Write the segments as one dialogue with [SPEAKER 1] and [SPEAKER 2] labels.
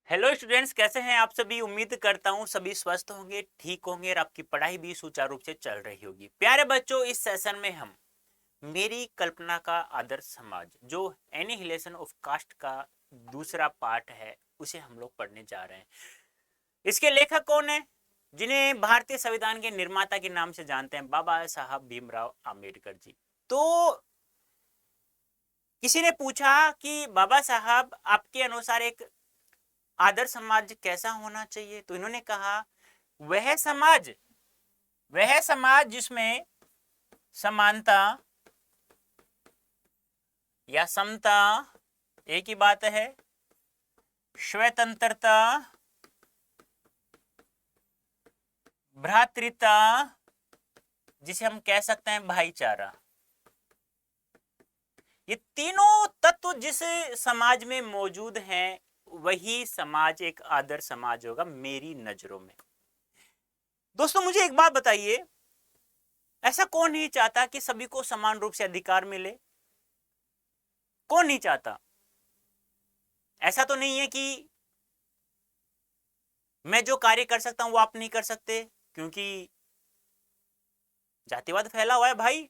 [SPEAKER 1] Hello students, कैसे हैं आप सभी। उम्मीद करता हूं सभी स्वस्थ होंगे, ठीक होंगे और आपकी पढ़ाई भी सुचारू रूप से चल रही होगी। प्यारे बच्चों, इस सेशन में हम मेरी कल्पना का आदर्श समाज जो एनिहिलेशन ऑफ कास्ट का दूसरा पार्ट है उसे हम लोग पढ़ने जा रहे हैं। इसके लेखक कौन है, जिन्हें भारतीय संविधान के निर्माता के नाम से जानते हैं, बाबा साहब भीमराव आम्बेडकर जी। तो किसी ने पूछा कि बाबा साहब, आपके अनुसार एक आदर्श समाज कैसा होना चाहिए? तो इन्होंने कहा, वह समाज जिसमें समानता या समता, एक ही बात है, स्वतंत्रता, भ्रातृता, जिसे हम कह सकते हैं भाईचारा, ये तीनों तत्व जिस समाज में मौजूद हैं वही समाज एक आदर्श समाज होगा मेरी नजरों में। दोस्तों, मुझे एक बात बताइए, ऐसा कौन नहीं चाहता कि सभी को समान रूप से अधिकार मिले? कौन नहीं चाहता? ऐसा तो नहीं है कि मैं जो कार्य कर सकता हूं वो आप नहीं कर सकते, क्योंकि जातिवाद फैला हुआ है भाई।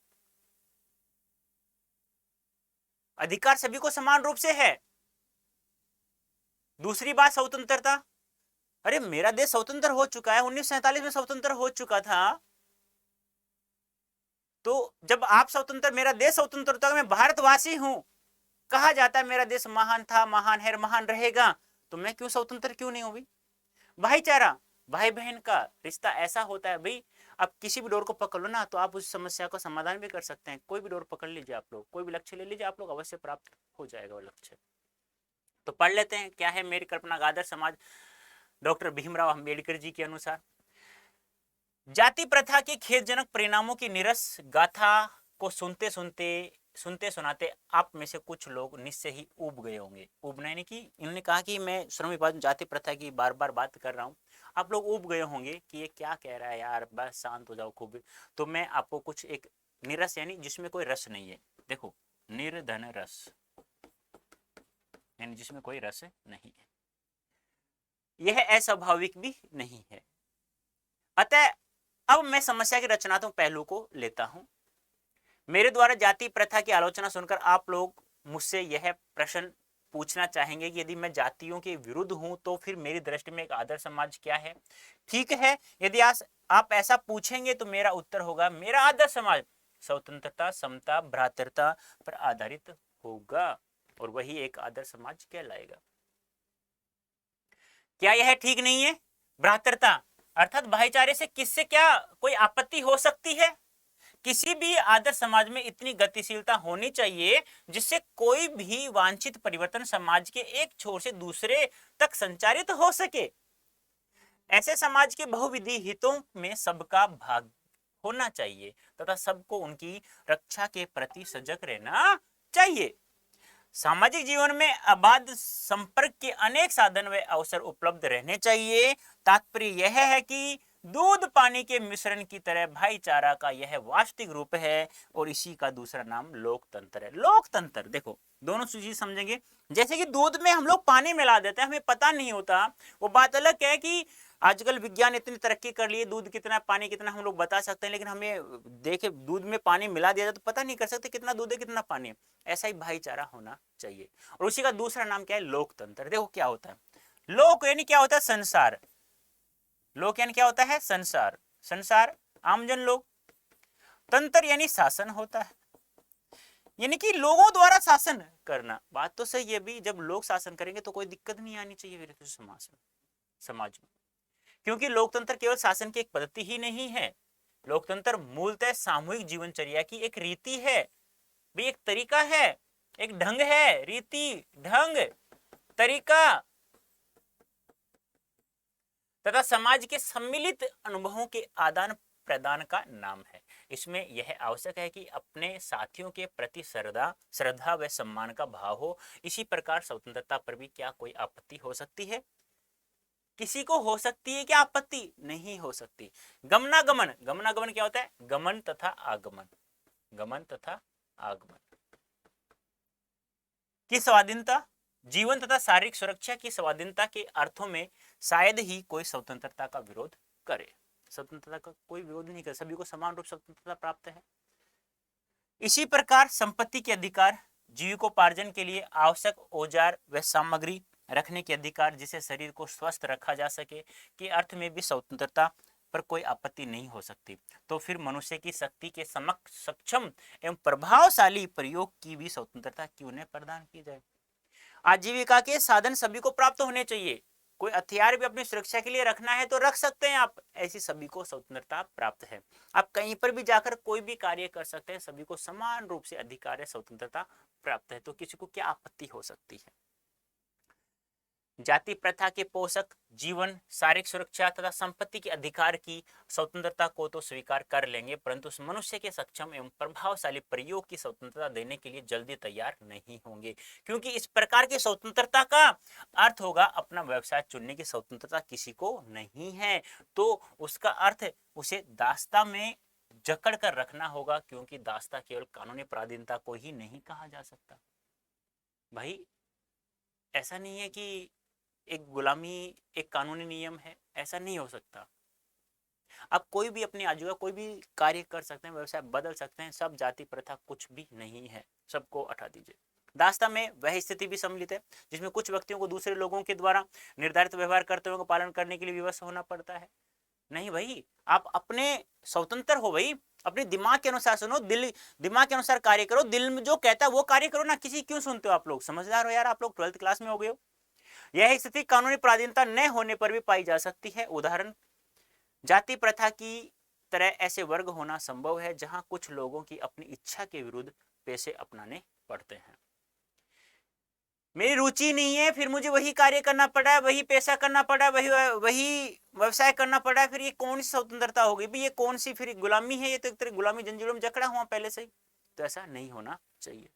[SPEAKER 1] अधिकार सभी को समान रूप से है। दूसरी बात, स्वतंत्रता। अरे, मेरा देश स्वतंत्र हो चुका है, 1947 में स्वतंत्र हो चुका था। तो जब आप स्वतंत्र, मेरा देश स्वतंत्र होता है, मैं भारतवासी हूं, कहा जाता है मेरा देश महान था, महान है, महान रहेगा, तो मैं क्यों स्वतंत्र क्यों नहीं हूं भाई? भाईचारा, भाई बहन का रिश्ता ऐसा होता है भाई। आप किसी भी डोर को पकड़ लो ना, तो आप उस समस्या का समाधान भी कर सकते हैं। कोई भी डोर पकड़ लीजिए, आप लोग कोई भी लक्ष्य ले लीजिए, आप लोग अवश्य प्राप्त हो जाएगा वो लक्ष्य। तो पढ़ लेते हैं क्या है मेरी कल्पना का आदर्श समाज डॉक्टर भीमराव अंबेडकर जी के अनुसार। जाति प्रथा के खेदजनक परिणामों की निरस गाथा को सुनते सुनाते आप में से कुछ लोग निश्चय ही ऊब गए होंगे। ऊबना यानी कि इन्होंने कहा कि मैं श्रम विभाजन जाति प्रथा की बार बार बात कर रहा हूँ, आप लोग ऊब गए होंगे कि ये क्या कह रहा है यार, बस शांत हो जाओ खूब। तो मैं आपको कुछ एक निरस यानी जिसमें कोई रस नहीं है, देखो, निर्धन रस यानी जिसमें कोई रस नहीं है, यह अस्वाभाविक भी नहीं है। अतः अब मैं समस्या के रचनात्मक पहलू को लेता हूं। मेरे द्वारा जाति प्रथा की आलोचना सुनकर आप लोग मुझसे यह प्रश्न पूछना चाहेंगे कि यदि मैं जातियों के विरुद्ध हूं तो फिर मेरी दृष्टि में एक आदर्श समाज क्या है? ठीक है, यदि आप ऐसा पूछेंगे तो मेरा उत्तर होगा, मेरा आदर्श समाज स्वतंत्रता, समता, भ्रातृता पर आधारित होगा और वही एक आदर्श समाज कहलाएगा। क्या यह ठीक नहीं है? भ्रातृता अर्थात भाईचारे से किससे क्या कोई आपत्ति हो सकती है? किसी भी आदर्श समाज में इतनी गतिशीलता होनी चाहिए जिससे कोई भी वांछित परिवर्तन समाज के एक छोर से दूसरे तक संचारित हो सके। ऐसे समाज के बहुविधि हितों में सबका भाग होना चाहिए तथा सबको उनकी रक्षा के प्रति सजग रहना चाहिए। सामाजिक जीवन में अबाध संपर्क के अनेक साधन व अवसर उपलब्ध रहने चाहिए। तात्पर्य यह है कि दूध पानी के मिश्रण की तरह भाईचारा का यह वास्तविक रूप है और इसी का दूसरा नाम लोकतंत्र है। लोकतंत्र, देखो दोनों चीज समझेंगे। जैसे कि दूध में हम लोग पानी मिला देते हैं, हमें पता नहीं होता, वो बात अलग है कि आजकल विज्ञान इतनी तरक्की कर लिए, दूध कितना पानी कितना हम लोग बता सकते हैं, लेकिन हमें देखे दूध में पानी मिला दिया जाए तो पता नहीं कर सकते कितना दूध है कितना पानी है। ऐसा ही भाईचारा होना चाहिए और उसी का दूसरा नाम क्या है? लोकतंत्र। देखो क्या होता है, लोक यानी क्या होता है? संसार। लोक यानी क्या होता है? संसार, संसार आमजन लोग। तंत्र यानी शासन होता है, यानी कि लोगों द्वारा शासन करना। बात तो सही है भी, जब लोग शासन करेंगे तो कोई दिक्कत नहीं आनी चाहिए फिर तो समाज में, क्योंकि लोकतंत्र केवल शासन की एक पद्धति ही नहीं है। लोकतंत्र मूलतः सामूहिक जीवनचर्या की एक रीति है, भी एक तरीका है, एक ढंग है, रीति ढंग तरीका तथा समाज के सम्मिलित अनुभवों के आदान प्रदान का नाम है। इसमें यह आवश्यक है कि अपने साथियों के प्रति श्रद्धा व सम्मान का भाव हो। इसी प्रकार स्वतंत्रता पर भी क्या कोई आपत्ति हो सकती है? किसी को हो सकती है क्या आपत्ति? नहीं हो सकती। गमनागमन, गमनागमन क्या होता है? गमन तथा आगमन, गमन तथा आगमन की स्वाधीनता जीवन तथा शारीरिक सुरक्षा की स्वाधीनता के अर्थों में शायद ही कोई स्वतंत्रता का विरोध करे। स्वतंत्रता का कोई विरोध नहीं करे, सभी को समान रूप से स्वतंत्रता प्राप्त है। इसी प्रकार संपत्ति के अधिकार, जीविकोपार्जन के लिए आवश्यक औजार व सामग्री रखने के अधिकार, जिसे शरीर को स्वस्थ रखा जा सके, के अर्थ में भी स्वतंत्रता पर कोई आपत्ति नहीं हो सकती। तो फिर मनुष्य की शक्ति के सक्षम एवं प्रभावशाली प्रयोग की भी स्वतंत्रता क्यों न प्रदान की जाए। आजीविका के साधन सभी को प्राप्त होने चाहिए। कोई हथियार भी अपनी सुरक्षा के लिए रखना है तो रख सकते हैं आप, ऐसी सभी को स्वतंत्रता प्राप्त है। आप कहीं पर भी जाकर कोई भी कार्य कर सकते हैं, सभी को समान रूप से अधिकार है, स्वतंत्रता प्राप्त है। तो किसी को क्या आपत्ति हो सकती है। जाति प्रथा के पोषक जीवन, शारीरिक सुरक्षा तथा संपत्ति के अधिकार की स्वतंत्रता को तो स्वीकार कर लेंगे, परंतु मनुष्य के सक्षम एवं प्रभावशाली प्रयोग की स्वतंत्रता देने के लिए जल्दी तैयार नहीं होंगे, क्योंकि इस प्रकार की स्वतंत्रता का अर्थ होगा अपना व्यवसाय चुनने की स्वतंत्रता किसी को नहीं है। तो उसका अर्थ उसे दास्ता में जकड़ कर रखना होगा, क्योंकि दास्ता केवल कानूनी पराधीनता को ही नहीं कहा जा सकता। भाई ऐसा नहीं है कि एक गुलामी एक कानूनी नियम है, ऐसा नहीं हो सकता। आप कोई भी अपनी आजीविका कोई भी कार्य कर सकते हैं, व्यवसाय बदल सकते हैं, सब जाति प्रथा कुछ भी नहीं है, सबको हटा दीजिए। दास्ता में वह स्थिति भी सम्मिलित है जिसमें कुछ व्यक्तियों को दूसरे लोगों के द्वारा निर्धारित व्यवहार कर्तव्यों का पालन करने के लिए विवश होना पड़ता है। नहीं भाई, आप अपने स्वतंत्र हो भाई, अपने दिमाग के अनुसार सुनो, दिमाग के अनुसार कार्य करो, दिल में जो कहता है वो कार्य करो ना। किसी क्यों सुनते हो आप लोग, समझदार हो यार, आप लोग 12th क्लास में हो गए हो। यह स्थिति कानूनी पराधीनता न होने पर भी पाई जा सकती है। उदाहरण, जाति प्रथा की तरह ऐसे वर्ग होना संभव है जहां कुछ लोगों की अपनी इच्छा के विरुद्ध पेशे अपनाने पड़ते हैं। मेरी रुचि नहीं है, फिर मुझे वही कार्य करना पड़ा है, वही पेशा करना पड़ा है, वही व्यवसाय करना पड़ा है। फिर ये कौन सी स्वतंत्रता होगी भी, ये कौन सी फिर गुलामी है, ये तो एक तरह गुलामी जंजीरों में जकड़ा हुआ पहले से ही। तो ऐसा नहीं होना चाहिए।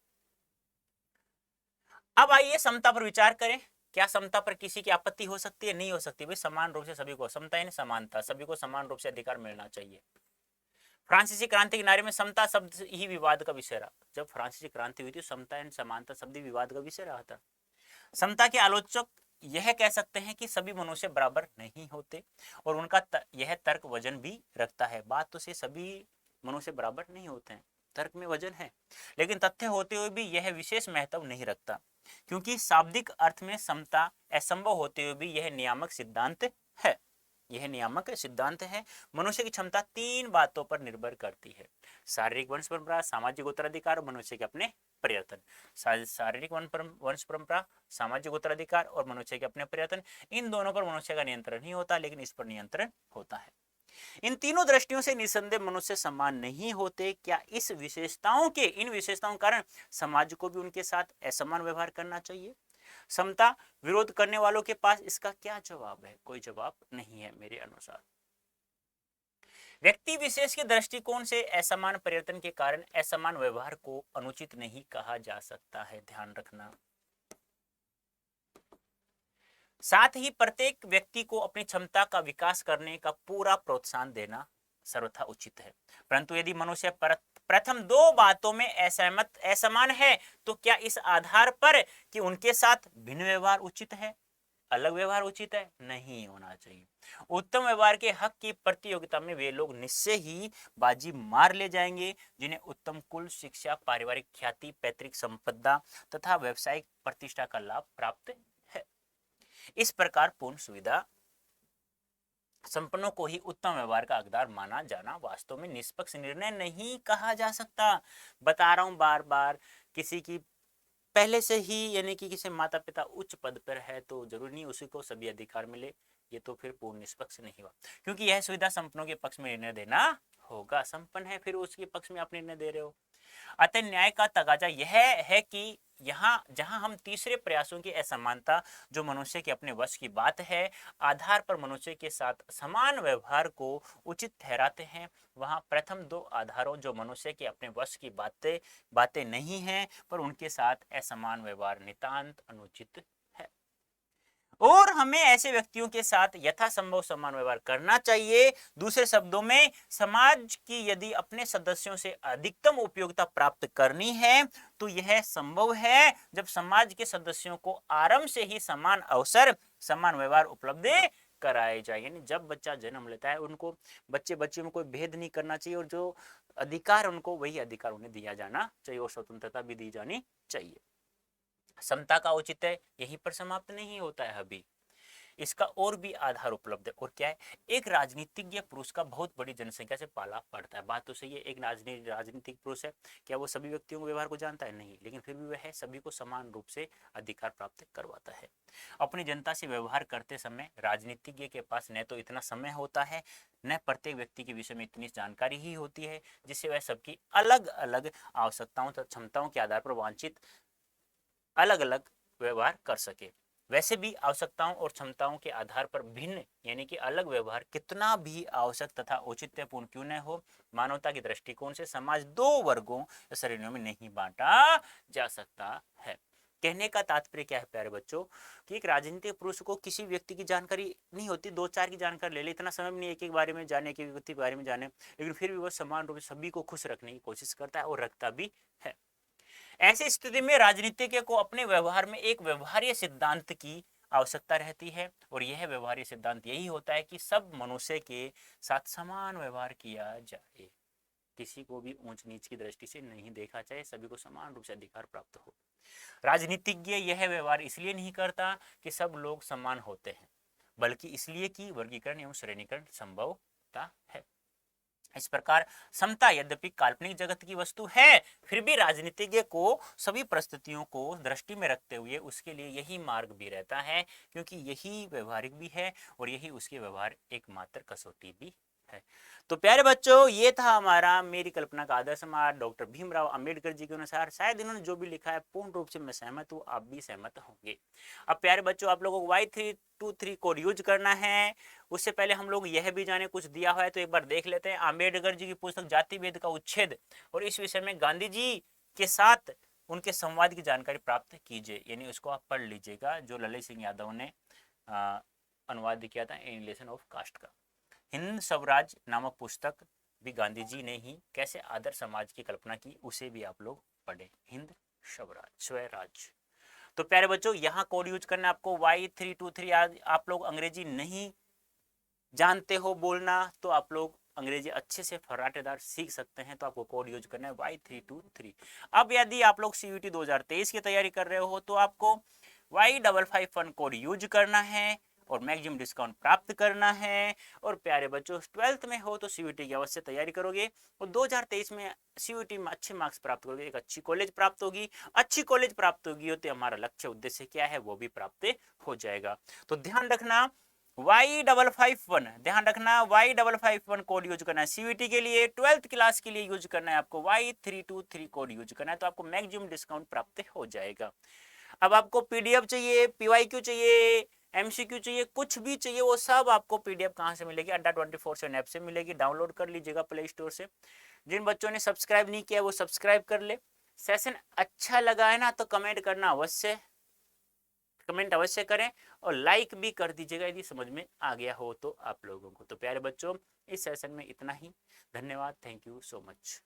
[SPEAKER 1] अब आइए समता पर विचार करें। क्या समता पर किसी की आपत्ति हो सकती है? नहीं हो सकती भाई, समान रूप से सभी को, समता यानी समानता, सभी को समान रूप से अधिकार मिलना चाहिए। फ्रांसीसी क्रांति के नारे में समता शब्द ही विवाद का विषय रहा। जब फ्रांसीसी क्रांति हुई थी, समता यानी समानता शब्द ही विवाद का विषय रहा था। समता के आलोचक यह कह सकते हैं कि सभी मनुष्य बराबर नहीं होते, और उनका यह तर्क वजन भी रखता है। बात तो से सभी मनुष्य बराबर नहीं होते हैं, तर्क में वजन है, लेकिन तथ्य होते हुए भी यह विशेष महत्व नहीं रखता, क्योंकि शाब्दिक अर्थ में समता असंभव होते हुए भी यह नियामक सिद्धांत है। यह नियामक सिद्धांत है। मनुष्य की क्षमता 3 बातों पर निर्भर करती है: शारीरिक वंश परंपरा, सामाजिक उत्तराधिकार और मनुष्य के अपने प्रयत्न। शारीरिक वंश परंपरा, सामाजिक उत्तराधिकार और मनुष्य के अपने प्रयत्न, इन दोनों पर मनुष्य का नियंत्रण नहीं होता, लेकिन इस पर नियंत्रण होता है। इन तीनों दृष्टियों से निसंदेह मनुष्य समान नहीं होते। क्या इन विशेषताओं के कारण समाज को भी उनके साथ असमान व्यवहार करना चाहिए? समता विरोध करने वालों के पास इसका क्या जवाब है? कोई जवाब नहीं है मेरे अनुसार। व्यक्ति विशेष के दृष्टिकोण से असमान परिवर्तन के कारण असमान व्यवहार को अनुचित नहीं कहा जा सकता है, ध्यान रखना। साथ ही प्रत्येक व्यक्ति को अपनी क्षमता का विकास करने का पूरा प्रोत्साहन देना सर्वथा उचित है। परंतु यदि मनुष्य प्रथम 2 बातों में असमान है, तो क्या इस आधार पर कि उनके साथ भिन्न व्यवहार उचित है, अलग व्यवहार उचित है? नहीं होना चाहिए। उत्तम व्यवहार के हक की प्रतियोगिता में वे लोग निश्चय ही बाजी मार ले जाएंगे जिन्हें उत्तम कुल, शिक्षा, पारिवारिक ख्याति, पैतृक संपदा तथा व्यावसायिक प्रतिष्ठा का लाभ प्राप्त है। इस प्रकार पूर्ण सुविधा संपन्नों को ही उत्तम व्यवहार का हकदार माना जाना वास्तव में निष्पक्ष निर्णय नहीं कहा जा सकता। बता रहा हूं बार बार, किसी की पहले से ही यानी कि किसी माता पिता उच्च पद पर है तो जरूरी नहीं उसी को सभी अधिकार मिले, ये तो फिर पूर्ण निष्पक्ष नहीं हुआ, क्योंकि यह सुविधा संपन्नों के पक्ष में निर्णय देना होगा। संपन्न है फिर उसके पक्ष में आप निर्णय दे रहे हो। अतः न्याय का तगाजा यह है कि यहाँ जहां हम तीसरे प्रयासों की असमानता, जो मनुष्य के अपने वश की बात है, आधार पर मनुष्य के साथ समान व्यवहार को उचित ठहराते हैं, वहां प्रथम 2 आधारों, जो मनुष्य के अपने वश की बातें नहीं हैं, पर उनके साथ असमान व्यवहार नितांत अनुचित है। और हमें ऐसे व्यक्तियों के साथ यथासंभव समान व्यवहार करना चाहिए। दूसरे शब्दों में, समाज की यदि अपने सदस्यों से अधिकतम उपयोगिता प्राप्त करनी है तो यह संभव है जब समाज के सदस्यों को आरंभ से ही समान अवसर, समान व्यवहार उपलब्ध कराए जाए। यानी जब बच्चा जन्म लेता है उनको बच्चे में कोई भेद नहीं करना चाहिए और जो अधिकार उनको वही अधिकार उन्हें दिया जाना चाहिए और स्वतंत्रता भी दी जानी चाहिए। समता का औचित्य यहीं पर समाप्त नहीं होता है, अभी इसका और भी आधार उपलब्ध है। और क्या है, एक राजनीतिज्ञ पुरुष का बहुत बड़ी जनसंख्या से पाला पड़ता है। बात तो सही है, एक राजनीतिक पुरुष है, क्या वो सभी व्यक्तियों के व्यवहार को जानता है? नहीं, लेकिन फिर भी वह सभी को समान रूप से अधिकार प्राप्त करवाता है। अपनी जनता से व्यवहार करते समय राजनीतिज्ञ के पास न तो इतना समय होता है, न प्रत्येक व्यक्ति के विषय में इतनी जानकारी ही होती है जिससे वह सबकी अलग अलग आवश्यकताओं तथा क्षमताओं के आधार पर वांछित अलग अलग व्यवहार कर सके। वैसे भी आवश्यकताओं और क्षमताओं के आधार पर भिन्न यानी कि अलग व्यवहार कितना भी आवश्यक तथा औचित्यपूर्ण क्यों न हो, मानवता के दृष्टिकोण से समाज दो वर्गों या श्रेणियों में नहीं बांटा जा सकता है। कहने का तात्पर्य क्या है प्यारे बच्चों, कि एक राजनीतिक पुरुष को किसी व्यक्ति की जानकारी नहीं होती, दो चार की जानकारी ले ले, इतना समय नहीं एक एक बारे में जाने, एक व्यक्ति के बारे में जाने, लेकिन फिर भी वह समान रूप से सभी को खुश रखने की कोशिश करता है और रखता भी है। ऐसी स्थिति में राजनीतिज्ञ को अपने व्यवहार में एक व्यवहार्य सिद्धांत की आवश्यकता रहती है और यह व्यवहार्य सिद्धांत यही होता है कि सब मनुष्य के साथ समान व्यवहार किया जाए, किसी को भी ऊंच नीच की दृष्टि से नहीं देखा जाए, सभी को समान रूप से अधिकार प्राप्त हो। राजनीतिज्ञ यह व्यवहार इसलिए नहीं करता कि सब लोग समान होते हैं, बल्कि इसलिए कि वर्गीकरण एवं श्रेणीकरण संभवता है। इस प्रकार समता यद्यपि काल्पनिक जगत की वस्तु है, फिर भी राजनीतिज्ञ को सभी परिस्थितियों को दृष्टि में रखते हुए उसके लिए यही मार्ग भी रहता है, क्योंकि यही व्यवहारिक भी है और यही उसके व्यवहार एकमात्र कसौटी भी है। तो प्यारे बच्चों, ये था हमारा मेरी कल्पना का आदर्श समाज डॉक्टर भीमराव अंबेडकर जी के अनुसार। शायद इन्होंने जो भी लिखा है पूर्ण रूप से मैं सहमत हूँ, आप भी सहमत होंगे। अब प्यारे बच्चों, आप लोगों को Y323 कोड यूज करना है। उससे पहले हम लोग यह भी जाने, कुछ दिया हुआ है तो एक बार देख लेते हैं। अंबेडकर जी की पुस्तक जाति भेद का उच्छेद और इस विषय में गांधी जी के साथ उनके संवाद की जानकारी प्राप्त कीजिए, यानी उसको आप पढ़ लीजिएगा, जो ललित सिंह यादव ने अनुवाद किया था इन रिलेशन ऑफ कास्ट का। हिंद स्वराज नामक पुस्तक भी गांधी जी ने ही कैसे आदर्श समाज की कल्पना की, उसे भी आप लोग पढ़े, हिंद स्वराज। तो प्यारे बच्चों, यहाँ कोड यूज करना आपको Y323। आप लोग अंग्रेजी नहीं जानते हो बोलना तो आप लोग अंग्रेजी अच्छे से फर्राटेदार सीख सकते हैं, तो आपको कोड यूज करना है Y323। अब यदि आप लोग CUET 2023 की तैयारी कर रहे हो तो आपको Y551 कोड यूज करना है और मैक्सिमम डिस्काउंट प्राप्त करना है। और प्यारे बच्चों, 12th में हो तो CUET की अवश्य तैयारी करोगे और 2023 में CUET में अच्छे मार्क्स प्राप्त करोगे, एक अच्छी कॉलेज प्राप्त होगी। अच्छी कॉलेज प्राप्त होगी तो हमारा लक्ष्य उद्देश्य क्या है वो भी प्राप्त हो जाएगा। तो ध्यान रखना, Y551 ध्यान रखना, Y551 कोड यूज करना है CUET के लिए। 12th क्लास के लिए यूज करना है आपको Y323 कोड यूज करना है, तो आपको मैक्सिमम डिस्काउंट प्राप्त हो जाएगा। अब आपको PDF चाहिए, PYQ चाहिए, MCQ चाहिए, कुछ भी चाहिए, वो सब आपको PDF कहाँ से मिलेगी? अड्डा 24/7 ऐप से मिलेगी, डाउनलोड कर लीजिएगा प्ले स्टोर से। जिन बच्चों ने सब्सक्राइब नहीं किया वो सब्सक्राइब कर ले। सेशन अच्छा लगा है ना तो कमेंट करना अवश्य, कमेंट अवश्य करें और लाइक भी कर दीजिएगा यदि समझ में आ गया हो तो आप लोगों को। तो प्यारे बच्चों, इस सेशन में इतना ही। धन्यवाद, थैंक यू सो मच।